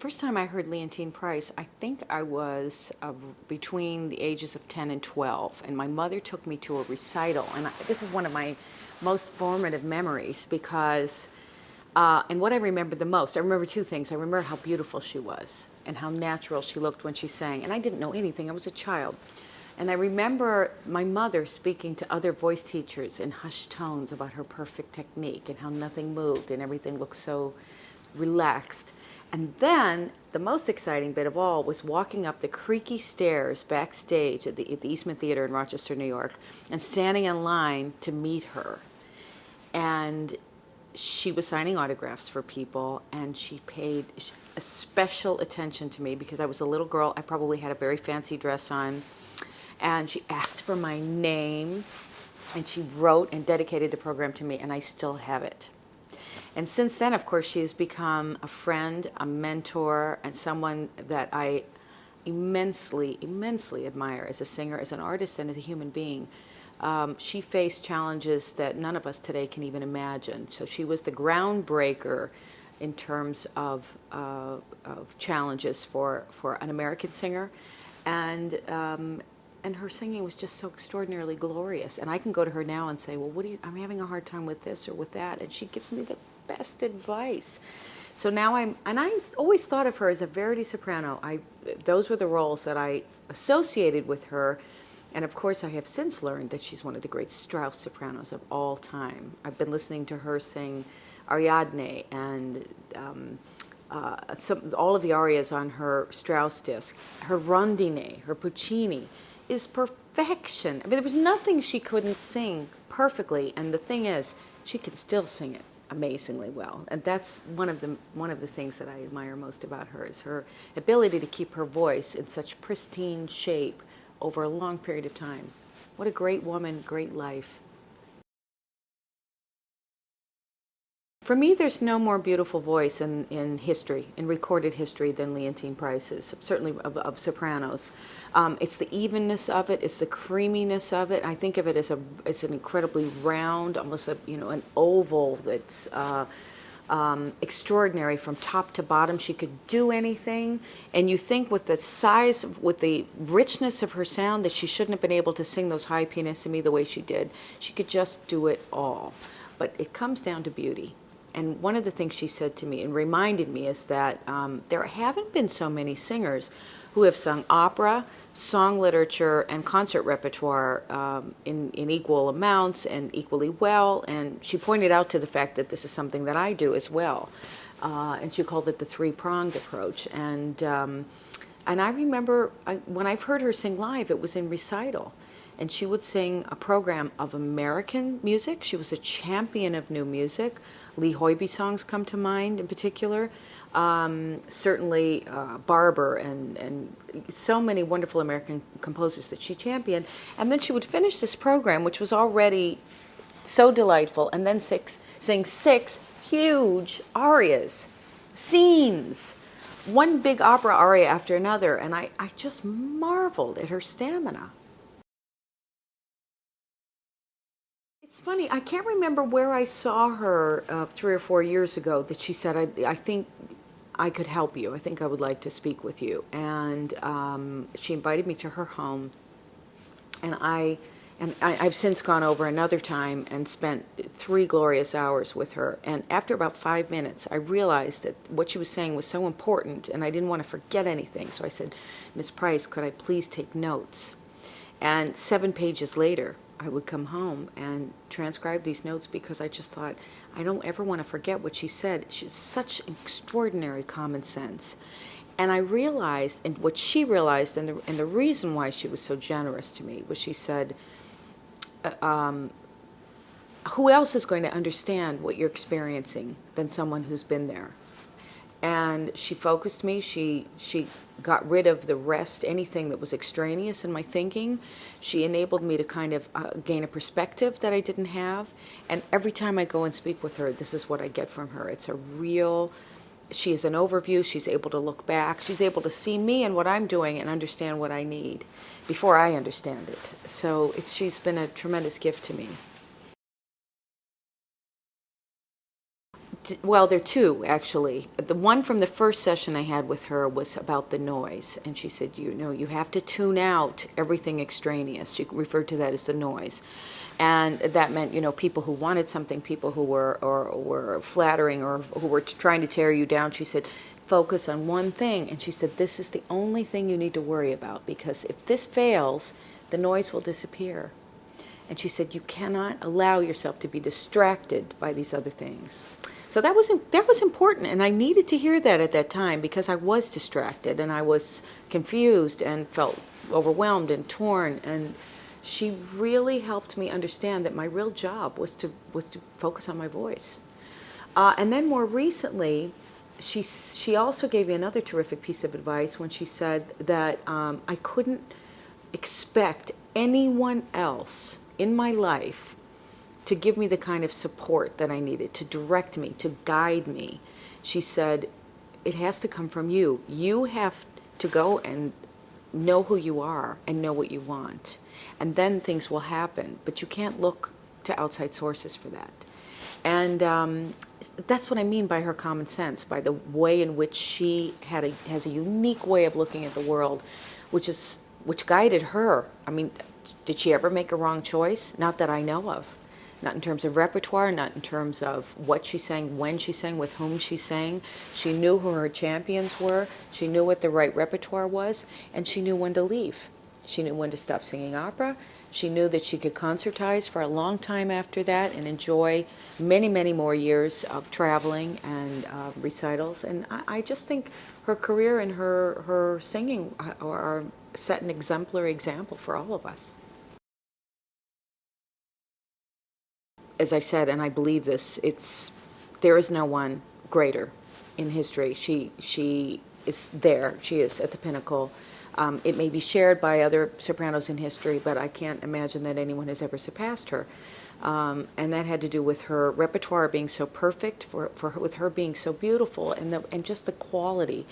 first time I heard Leontyne Price, I think I was between the ages of 10 and 12, and my mother took me to a recital, and this is one of my most formative memories because, and what I remember the most, I remember two things. I remember how beautiful she was and how natural she looked when she sang, and I didn't know anything. I was a child. And I remember my mother speaking to other voice teachers in hushed tones about her perfect technique and how nothing moved and everything looked so relaxed. And then the most exciting bit of all was walking up the creaky stairs backstage at the Eastman Theater in Rochester, New York, and standing in line to meet her. And she was signing autographs for people, and she paid a special attention to me because I was a little girl. I probably had a very fancy dress on. And she asked for my name, and she wrote and dedicated the program to me, and I still have it. And since then, of course, she has become a friend, a mentor, and someone that I immensely, immensely admire as a singer, as an artist, and as a human being. She faced challenges that none of us today can even imagine. So she was the groundbreaker in terms of challenges for an American singer. And her singing was just so extraordinarily glorious. And I can go to her now and say, well, I'm having a hard time with this or with that. And she gives me the best advice. So now I always thought of her as a verity soprano. Those were the roles that I associated with her. And of course, I have since learned that she's one of the great Strauss sopranos of all time. I've been listening to her sing Ariadne and all of the arias on her Strauss disc, her Rondine, her Puccini, is perfection. I mean, there was nothing she couldn't sing perfectly, and the thing is, she can still sing it amazingly well. And that's one of the things that I admire most about her, is her ability to keep her voice in such pristine shape over a long period of time. What a great woman, great life. For me, there's no more beautiful voice in history, in recorded history, than Leontyne Price's, certainly of sopranos. It's the evenness of it, it's the creaminess of it. I think of it as an incredibly round, almost an oval that's extraordinary from top to bottom. She could do anything, and you think with the size, with the richness of her sound, that she shouldn't have been able to sing those high pianissimi the way she did. She could just do it all. But it comes down to beauty. And one of the things she said to me and reminded me is that there haven't been so many singers who have sung opera, song literature, and concert repertoire in equal amounts and equally well. And she pointed out to the fact that this is something that I do as well. And she called it the three-pronged approach. And I remember when I've heard her sing live, it was in recital. And she would sing a program of American music. She was a champion of new music. Lee Hoybe songs come to mind in particular. Certainly Barber and so many wonderful American composers that she championed. And then she would finish this program, which was already so delightful, and then sing six huge arias, scenes, one big opera aria after another. And I just marveled at her stamina. It's funny, I can't remember where I saw her 3 or 4 years ago that she said, I think I could help you. I think I would like to speak with you. And she invited me to her home. And I've since gone over another time and spent 3 glorious hours with her. And after about 5 minutes, I realized that what she was saying was so important, and I didn't want to forget anything. So I said, Miss Price, could I please take notes? And 7 pages later, I would come home and transcribe these notes because I just thought, I don't ever want to forget what she said. She has such extraordinary common sense. And I realized, and what she realized, and the reason why she was so generous to me was she said, who else is going to understand what you're experiencing than someone who's been there? And she focused me. She got rid of the rest, anything that was extraneous in my thinking. She enabled me to kind of gain a perspective that I didn't have. And every time I go and speak with her, this is what I get from her. It's a real, she is an overview. She's able to look back. She's able to see me and what I'm doing and understand what I need before I understand it. So she's been a tremendous gift to me. Well, there are two, actually. The one from the first session I had with her was about the noise. And she said, you know, you have to tune out everything extraneous. She referred to that as the noise. And that meant, you know, people who wanted something, people who were flattering or who were trying to tear you down. She said, focus on one thing. And she said, this is the only thing you need to worry about, because if this fails, the noise will disappear. And she said, you cannot allow yourself to be distracted by these other things. So that was important, and I needed to hear that at that time, because I was distracted and I was confused and felt overwhelmed and torn. And she really helped me understand that my real job was to focus on my voice. And then more recently, she also gave me another terrific piece of advice when she said that I couldn't expect anyone else in my life to give me the kind of support that I needed, to direct me, to guide me. She said, it has to come from you. You have to go and know who you are and know what you want. And then things will happen, but you can't look to outside sources for that. And that's what I mean by her common sense, by the way in which she has a unique way of looking at the world, which guided her. I mean, did she ever make a wrong choice? Not that I know of. Not in terms of repertoire, not in terms of what she sang, when she sang, with whom she sang. She knew who her champions were. She knew what the right repertoire was, and she knew when to leave. She knew when to stop singing opera. She knew that she could concertize for a long time after that and enjoy many, many more years of traveling and recitals. And I just think her career and her singing are set an exemplary example for all of us. As I said, and I believe this, there is no one greater in history. She is there. She is at the pinnacle. It may be shared by other sopranos in history, but I can't imagine that anyone has ever surpassed her. And that had to do with her repertoire being so perfect, with her being so beautiful, and just the quality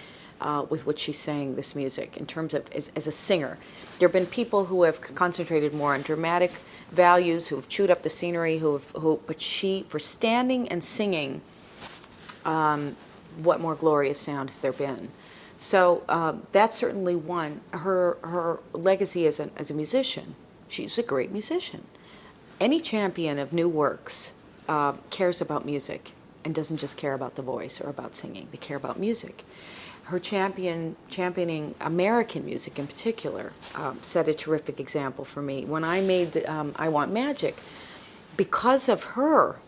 with which she sang this music in terms of as a singer. There have been people who have concentrated more on dramatic values, who have chewed up the scenery, but she, for standing and singing, what more glorious sound has there been? So that's certainly one. Her legacy as a musician, she's a great musician. Any champion of new works cares about music and doesn't just care about the voice or about singing. They care about music. Her championing American music in particular set a terrific example for me. When I made I Want Magic, because of her,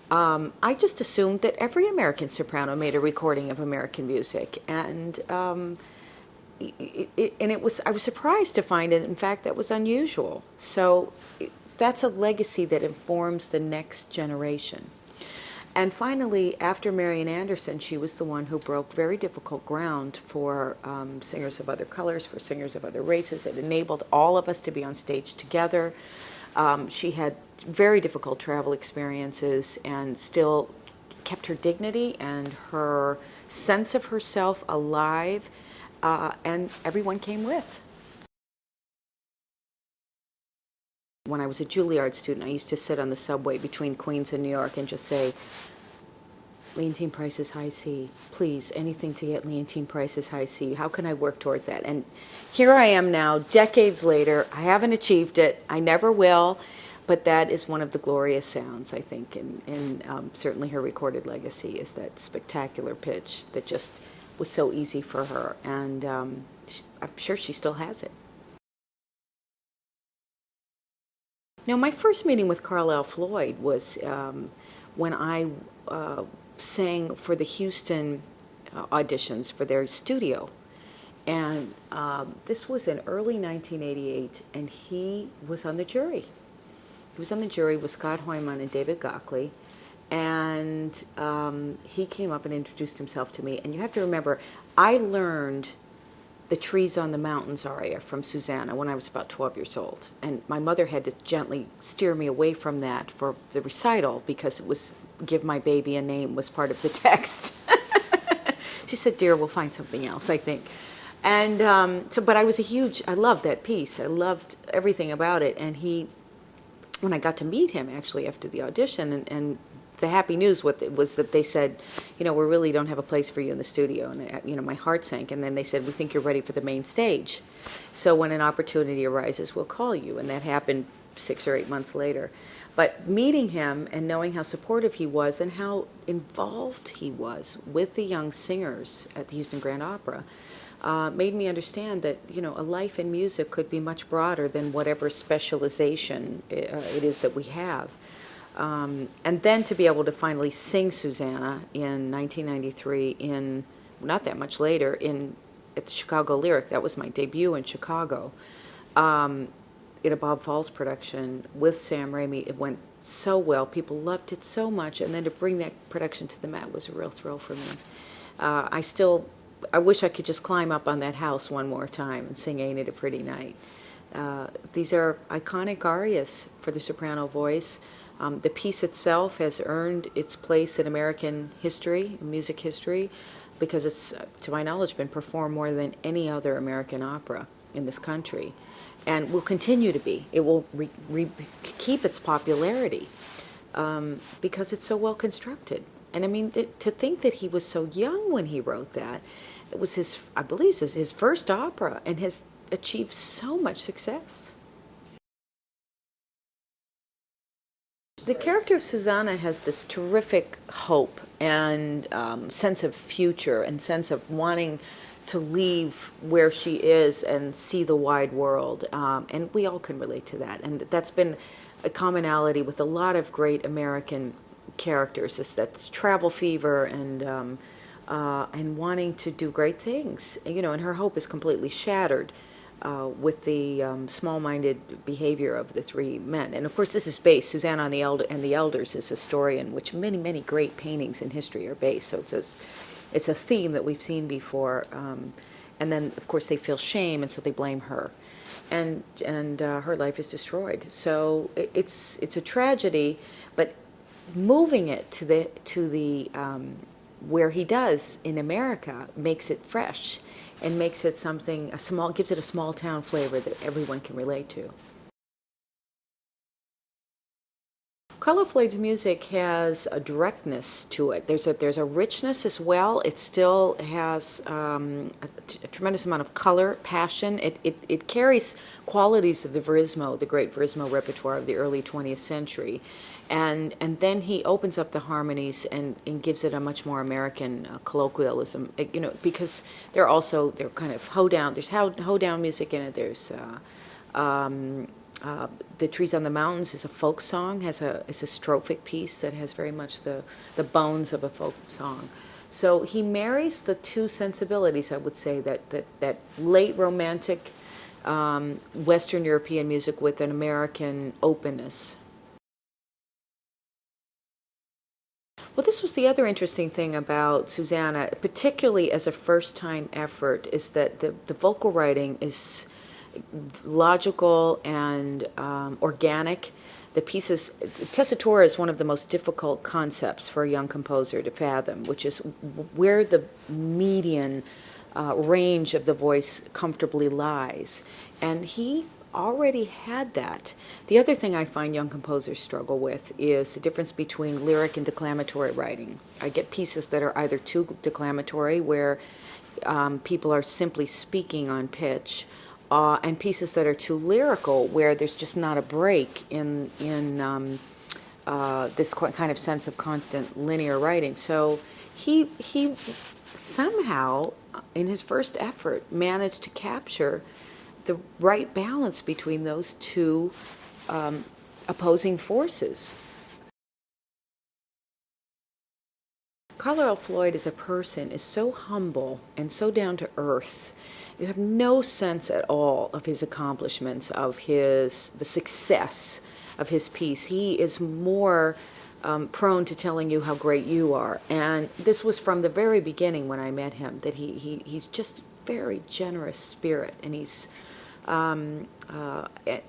I just assumed that every American soprano made a recording of American music, and I was surprised to find it. In fact, that was unusual. So that's a legacy that informs the next generation. And finally, after Marian Anderson, she was the one who broke very difficult ground for singers of other colors, for singers of other races. It enabled all of us to be on stage together. She had very difficult travel experiences and still kept her dignity and her sense of herself alive, and everyone came with. When I was a Juilliard student, I used to sit on the subway between Queens and New York and just say, Leontyne Price's High C, please, anything to get Leontyne Price's High C. How can I work towards that? And here I am now, decades later. I haven't achieved it. I never will. But that is one of the glorious sounds, I think, in certainly her recorded legacy, is that spectacular pitch that just was so easy for her. And I'm sure she still has it. Now, my first meeting with Carlisle Floyd was when I sang for the Houston auditions for their studio. And this was in early 1988, and he was on the jury. He was on the jury with Scott Hoyman and David Gockley, and he came up and introduced himself to me. And you have to remember, I learned the Trees on the Mountains aria from Susannah when I was about 12 years old. And my mother had to gently steer me away from that for the recital, because it was Give My Baby a Name was part of the text. She said, dear, we'll find something else, I think. And but I loved that piece. I loved everything about it. And when I got to meet him actually after the audition and the happy news was that they said, we really don't have a place for you in the studio. And, my heart sank. And then they said, we think you're ready for the main stage. So when an opportunity arises, we'll call you. And that happened 6 or 8 months later. But meeting him and knowing how supportive he was and how involved he was with the young singers at the Houston Grand Opera made me understand that, a life in music could be much broader than whatever specialization it is that we have. And then to be able to finally sing Susannah in 1993 not that much later, at the Chicago Lyric. That was my debut in Chicago. In a Bob Falls production with Sam Raimi. It went so well. People loved it so much. And then to bring that production to the mat was a real thrill for me. I wish I could just climb up on that house one more time and sing Ain't It a Pretty Night. These are iconic arias for the soprano voice. The piece itself has earned its place in American history, music history, because it's, to my knowledge, been performed more than any other American opera in this country, and will continue to be. It will keep its popularity because it's so well constructed. And I mean, to think that he was so young when he wrote that, it was I believe, his first opera, and has achieved so much success. The character of Susannah has this terrific hope and sense of future and sense of wanting to leave where she is and see the wide world. And we all can relate to that. And that's been a commonality with a lot of great American characters. That's travel fever and wanting to do great things. And her hope is completely shattered with the small-minded behavior of the three men. And of course, this is based, Susannah and the Elders is a story in which many, many great paintings in history are based. So it's a theme that we've seen before. And then, of course, they feel shame, and so they blame her. And her life is destroyed. So it's a tragedy, but moving it to the where he does in America makes it fresh and makes it something gives it a small town flavor that everyone can relate to. Carlisle Floyd's music has a directness to it. There's a richness as well. It still has a tremendous amount of color, passion. It carries qualities of the great Verismo repertoire of the early 20th century. And then he opens up the harmonies and gives it a much more American colloquialism, because they're kind of hoedown. There's hoedown music in it. There's The Trees on the Mountains is a folk song. It's a strophic piece that has very much the bones of a folk song. So he marries the two sensibilities, I would say, that late romantic Western European music with an American openness. Well, this was the other interesting thing about Susannah, particularly as a first-time effort, is that the vocal writing is logical and organic. The pieces, tessitura is one of the most difficult concepts for a young composer to fathom, which is where the median range of the voice comfortably lies. And he already had that. The other thing I find young composers struggle with is the difference between lyric and declamatory writing. I get pieces that are either too declamatory, where people are simply speaking on pitch, and pieces that are too lyrical, where there's just not a break in this kind of sense of constant linear writing. So he somehow, in his first effort, managed to capture the right balance between those two opposing forces. Carlisle Floyd as a person is so humble and so down to earth. You have no sense at all of his accomplishments, of the success of his piece. He is more prone to telling you how great you are. And this was from the very beginning when I met him, that he's just very generous spirit, and he's and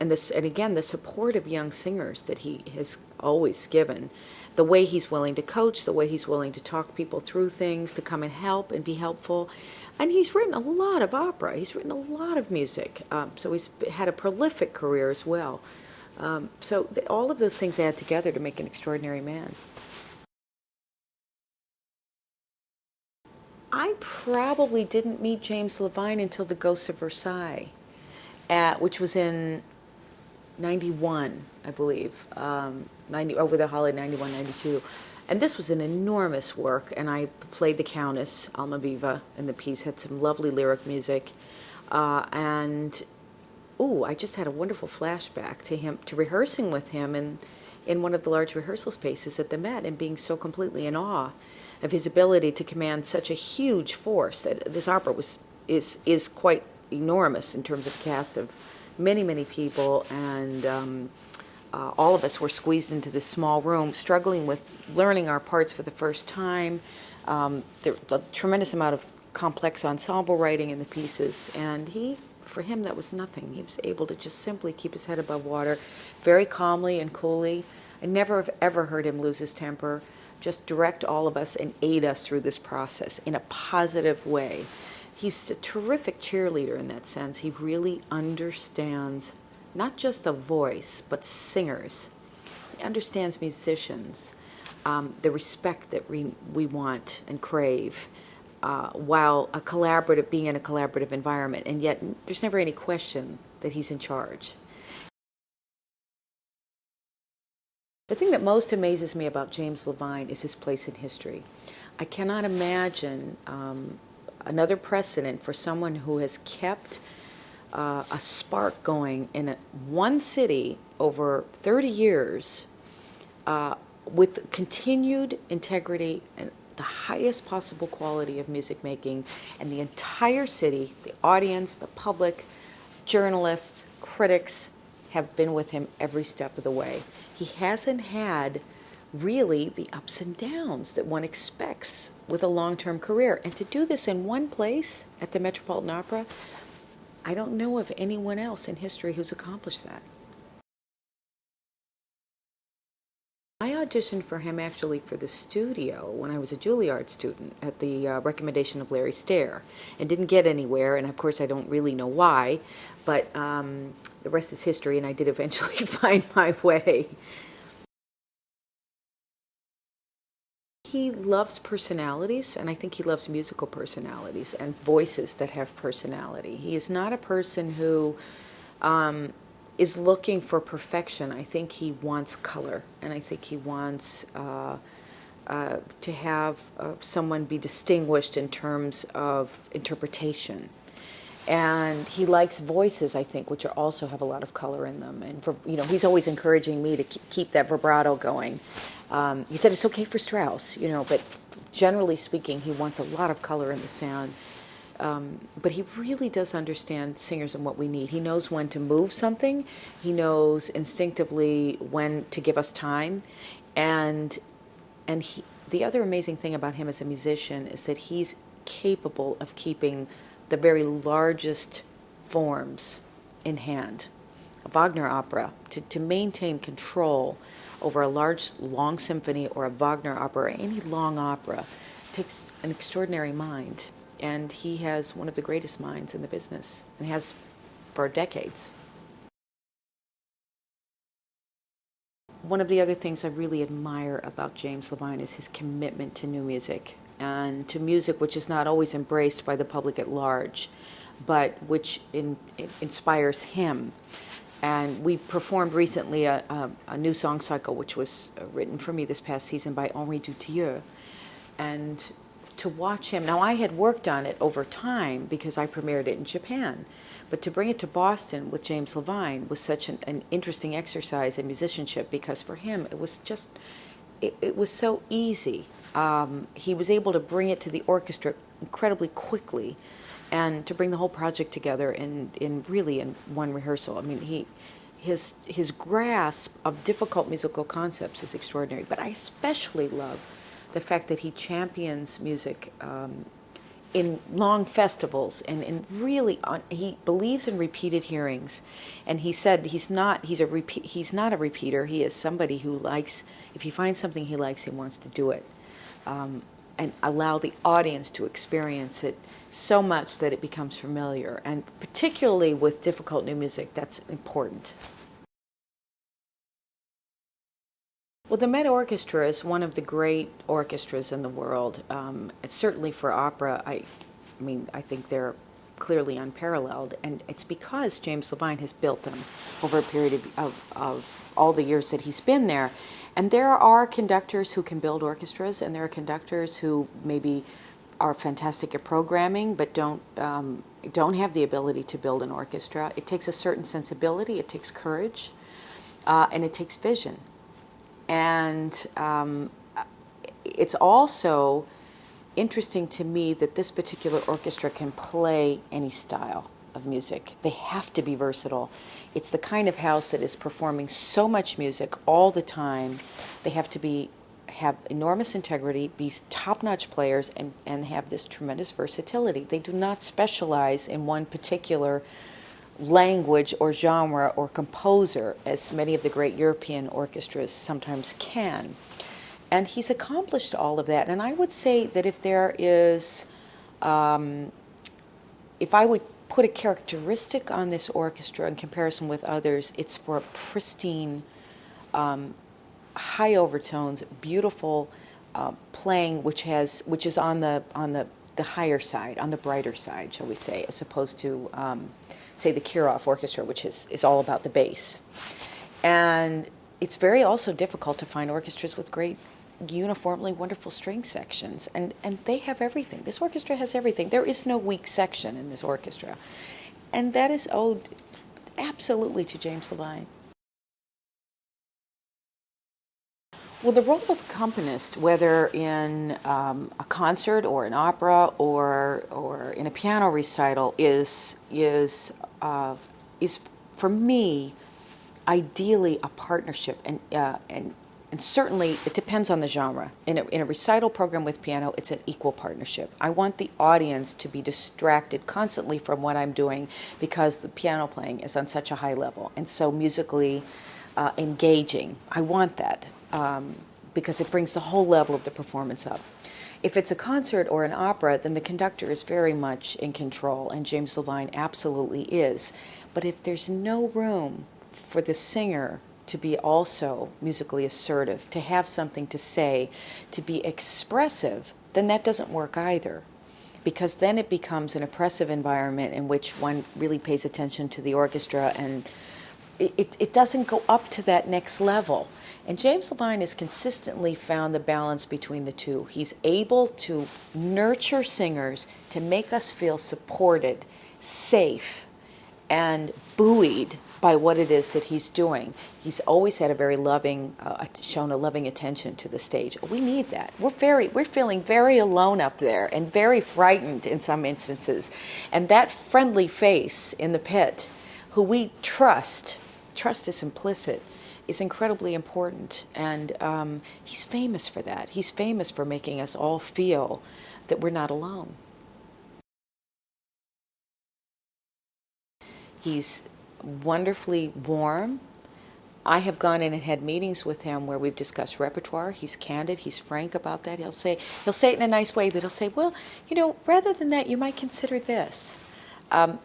again, the support of young singers that he has always given, the way he's willing to coach, the way he's willing to talk people through things, to come and help and be helpful. And he's written a lot of opera. He's written a lot of music. So he's had a prolific career as well. So all of those things add together to make an extraordinary man. probably didn't meet James Levine until The Ghosts of Versailles, which was in 91, I believe, 90, over the holiday, 91, 92. And this was an enormous work, and I played the Countess, Almaviva, in the piece, had some lovely lyric music. I just had a wonderful flashback to him, to rehearsing with him in one of the large rehearsal spaces at the Met, and being so completely in awe of his ability to command such a huge force. That this opera is quite enormous in terms of cast of many, many people, and all of us were squeezed into this small room, struggling with learning our parts for the first time. There was a tremendous amount of complex ensemble writing in the pieces, and for him, that was nothing. He was able to just simply keep his head above water, very calmly and coolly. I never have ever heard him lose his temper, just direct all of us and aid us through this process in a positive way. He's a terrific cheerleader in that sense. He really understands not just the voice, but singers. He understands musicians, the respect that we want and crave, while being in a collaborative environment, and yet there's never any question that he's in charge. The thing that most amazes me about James Levine is his place in history. I cannot imagine another precedent for someone who has kept a spark going in one city over 30 years with continued integrity and the highest possible quality of music making, and the entire city, the audience, the public, journalists, critics have been with him every step of the way. He hasn't had really the ups and downs that one expects with a long-term career. And to do this in one place at the Metropolitan Opera, I don't know of anyone else in history who's accomplished that. I auditioned for him actually for the studio when I was a Juilliard student at the recommendation of Larry Stair, and didn't get anywhere, and of course I don't really know why, but the rest is history, and I did eventually find my way. He loves personalities, and I think he loves musical personalities and voices that have personality. He is not a person who is looking for perfection. I think he wants color, and I think he wants to have someone be distinguished in terms of interpretation. And he likes voices, I think, which also have a lot of color in them. And he's always encouraging me to keep that vibrato going. He said it's okay for Strauss, but generally speaking, he wants a lot of color in the sound. But he really does understand singers and what we need. He knows when to move something. He knows instinctively when to give us time. And the other amazing thing about him as a musician is that he's capable of keeping the very largest forms in hand. A Wagner opera, to maintain control over a large, long symphony or a Wagner opera or any long opera, takes an extraordinary mind. And he has one of the greatest minds in the business, and has for decades. One of the other things I really admire about James Levine is his commitment to new music, and to music which is not always embraced by the public at large, but which inspires him. And we performed recently a new song cycle which was written for me this past season by Henri Dutilleux. And to watch him, now I had worked on it over time because I premiered it in Japan, but to bring it to Boston with James Levine was such an interesting exercise in musicianship, because for him it was just, it was so easy. He was able to bring it to the orchestra incredibly quickly, and to bring the whole project together in one rehearsal. I mean, his grasp of difficult musical concepts is extraordinary. But I especially love the fact that he champions music in long festivals, and he believes in repeated hearings. And he said he's not a repeater. He is somebody who likes, if he finds something he likes, he wants to do it. And allow the audience to experience it so much that it becomes familiar. And particularly with difficult new music, that's important. Well, the Met Orchestra is one of the great orchestras in the world. It's certainly for opera. I mean, I think they're clearly unparalleled, and it's because James Levine has built them over a period of all the years that he's been there. And there are conductors who can build orchestras, and there are conductors who maybe are fantastic at programming, but don't have the ability to build an orchestra. It takes a certain sensibility, it takes courage, and it takes vision. And it's also interesting to me that this particular orchestra can play any style of music. They have to be versatile. It's the kind of house that is performing so much music all the time. They have to have enormous integrity, be top-notch players, and have this tremendous versatility. They do not specialize in one particular language or genre or composer, as many of the great European orchestras sometimes can. And he's accomplished all of that. And I would say that if there is, if I would put a characteristic on this orchestra in comparison with others, it's for a pristine, high overtones, beautiful playing, which is on the higher side, on the brighter side, shall we say, as opposed to say the Kirov Orchestra, which is all about the bass. And it's very also difficult to find orchestras with great, uniformly wonderful string sections, and they have everything. This orchestra has everything. There is no weak section in this orchestra, and that is owed absolutely to James Levine. Well, the role of accompanist, whether in a concert or an opera or in a piano recital, is for me ideally a partnership, and certainly it depends on the genre. In a recital program with piano, it's an equal partnership. I want the audience to be distracted constantly from what I'm doing because the piano playing is on such a high level and so musically engaging. I want that because it brings the whole level of the performance up. If it's a concert or an opera, then the conductor is very much in control, and James Levine absolutely is. But if there's no room for the singer to be also musically assertive, to have something to say, to be expressive, then that doesn't work either. Because then it becomes an oppressive environment in which one really pays attention to the orchestra, and it doesn't go up to that next level. And James Levine has consistently found the balance between the two. He's able to nurture singers to make us feel supported, safe, and buoyed by what it is that he's doing. He's always had a very loving, shown a loving attention to the stage. We need that. We're feeling very alone up there and very frightened in some instances. And that friendly face in the pit, who we trust is implicit, is incredibly important. And he's famous for that. He's famous for making us all feel that we're not alone. He's wonderfully warm. I have gone in and had meetings with him where we've discussed repertoire. He's candid. He's frank about that. He'll say it in a nice way, but he'll say, well, rather than that, you might consider this. And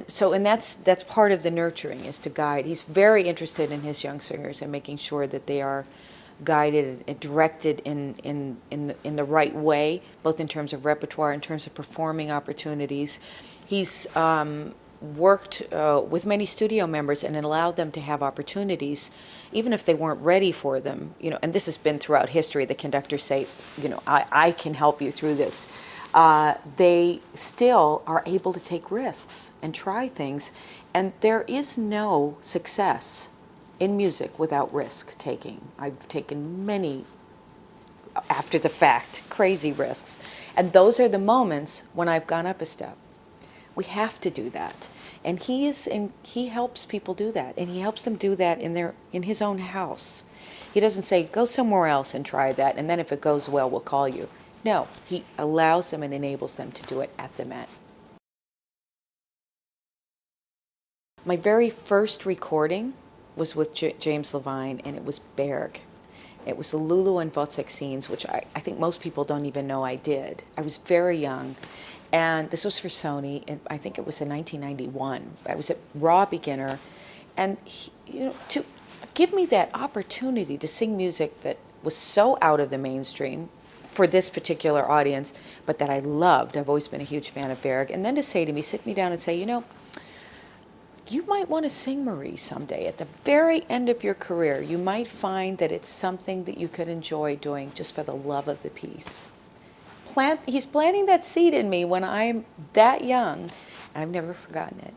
that's part of the nurturing, is to guide. He's very interested in his young singers and making sure that they are guided and directed in the right way, both in terms of repertoire, in terms of performing opportunities. He's worked with many studio members and allowed them to have opportunities, even if they weren't ready for them. And this has been throughout history. The conductors say, I can help you through this. They still are able to take risks and try things, and there is no success in music without risk taking. I've taken many after the fact crazy risks, and those are the moments when I've gone up a step. We have to do that, and he helps people do that, and he helps them do that in his own house. He doesn't say, go somewhere else and try that, and then if it goes well, we'll call you. No, he allows them and enables them to do it at the Met. My very first recording was with James Levine, and it was Berg. It was the Lulu and Wozzeck scenes, which I think most people don't even know I did. I was very young, and this was for Sony, and I think it was in 1991. I was a raw beginner, and give me that opportunity to sing music that was so out of the mainstream for this particular audience, but that I loved. I've always been a huge fan of Berg. And then to say to me, sit me down and say, you know, you might want to sing Marie someday. At the very end of your career, you might find that it's something that you could enjoy doing just for the love of the piece. He's planting that seed in me when I'm that young, and I've never forgotten it.